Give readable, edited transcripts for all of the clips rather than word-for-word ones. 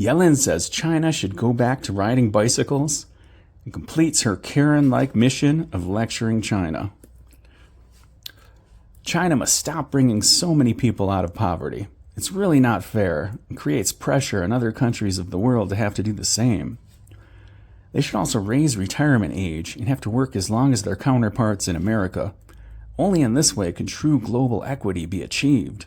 Yellen says China should go back to riding bicycles and completes her Karen-like mission of lecturing China. China must stop bringing so many people out of poverty. It's really not fair and creates pressure on other countries of the world to have to do the same. They should also raise retirement age and have to work as long as their counterparts in America. Only in this way can true global equity be achieved.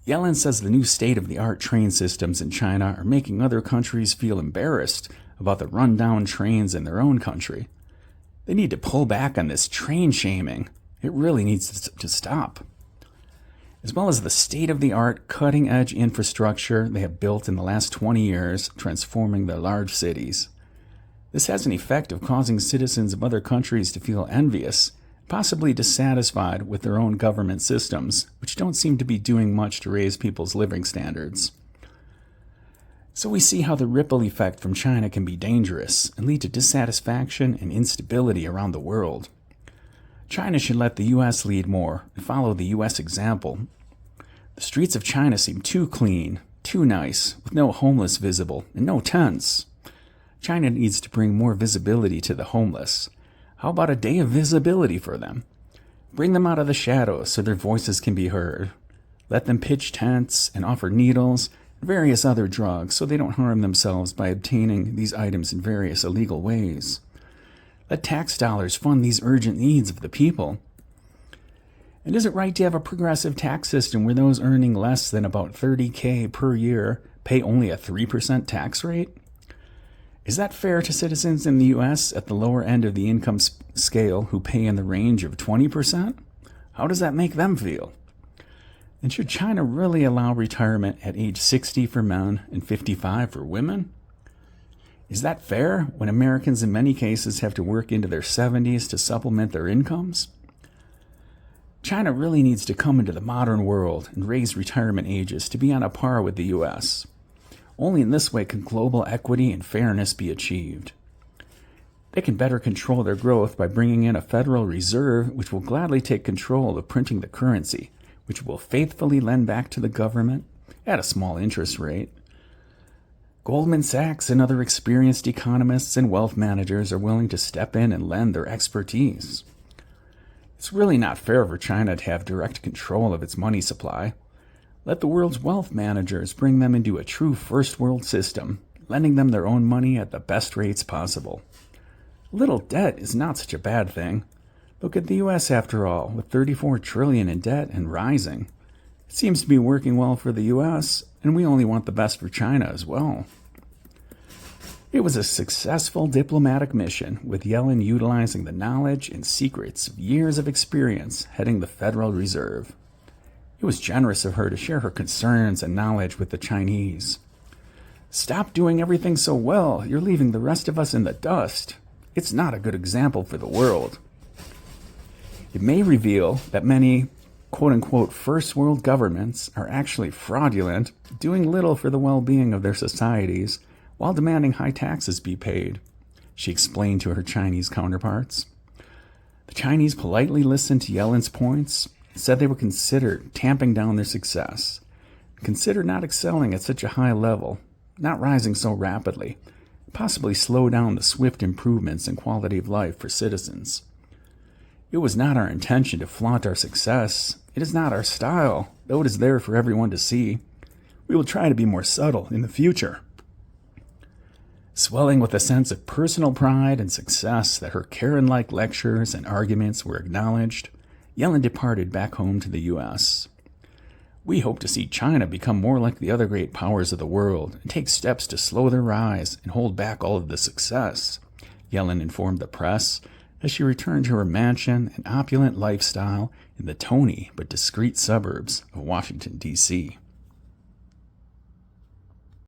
Yellen says the new state-of-the-art train systems in China are making other countries feel embarrassed about the run-down trains in their own country. They need to pull back on this train shaming. It really needs to stop. As well as the state-of-the-art, cutting-edge infrastructure they have built in the last 20 years, transforming their large cities. This has an effect of causing citizens of other countries to feel envious, possibly dissatisfied with their own government systems, which don't seem to be doing much to raise people's living standards. So we see how the ripple effect from China can be dangerous and lead to dissatisfaction and instability around the world. China should let the U.S. lead more and follow the U.S. example. The streets of China seem too clean, too nice, with no homeless visible and no tents. China needs to bring more visibility to the homeless. How about a day of visibility for them? Bring them out of the shadows so their voices can be heard. Let them pitch tents and offer needles and various other drugs so they don't harm themselves by obtaining these items in various illegal ways. Let tax dollars fund these urgent needs of the people. And is it right to have a progressive tax system where those earning less than about $30,000 per year pay only a 3% tax rate? Is that fair to citizens in the U.S. at the lower end of the income scale who pay in the range of 20%? How does that make them feel? And should China really allow retirement at age 60 for men and 55 for women? Is that fair when Americans in many cases have to work into their 70s to supplement their incomes? China really needs to come into the modern world and raise retirement ages to be on a par with the U.S. Only in this way can global equity and fairness be achieved. They can better control their growth by bringing in a Federal Reserve which will gladly take control of printing the currency, which will faithfully lend back to the government at a small interest rate. Goldman Sachs and other experienced economists and wealth managers are willing to step in and lend their expertise. It's really not fair for China to have direct control of its money supply. Let the world's wealth managers bring them into a true first world system, lending them their own money at the best rates possible. Little debt is not such a bad thing. Look at the U.S. after all, with $34 trillion in debt and rising. It seems to be working well for the U.S., and we only want the best for China as well. It was a successful diplomatic mission, with Yellen utilizing the knowledge and secrets of years of experience heading the Federal Reserve. It was generous of her to share her concerns and knowledge with the Chinese. Stop doing everything so well. You're leaving the rest of us in the dust. It's not a good example for the world. It may reveal that many quote-unquote first world governments are actually fraudulent, doing little for the well-being of their societies while demanding high taxes be paid, she explained to her Chinese counterparts. The Chinese politely listened to Yellen's points, said they would consider tamping down their success, consider not excelling at such a high level, not rising so rapidly, possibly slow down the swift improvements in quality of life for citizens. It was not our intention to flaunt our success. It is not our style, though it is there for everyone to see. We will try to be more subtle in the future. Swelling with a sense of personal pride and success that her Karen-like lectures and arguments were acknowledged, Yellen departed back home to the U.S. We hope to see China become more like the other great powers of the world and take steps to slow their rise and hold back all of the success, Yellen informed the press as she returned to her mansion and opulent lifestyle in the tony but discreet suburbs of Washington, D.C.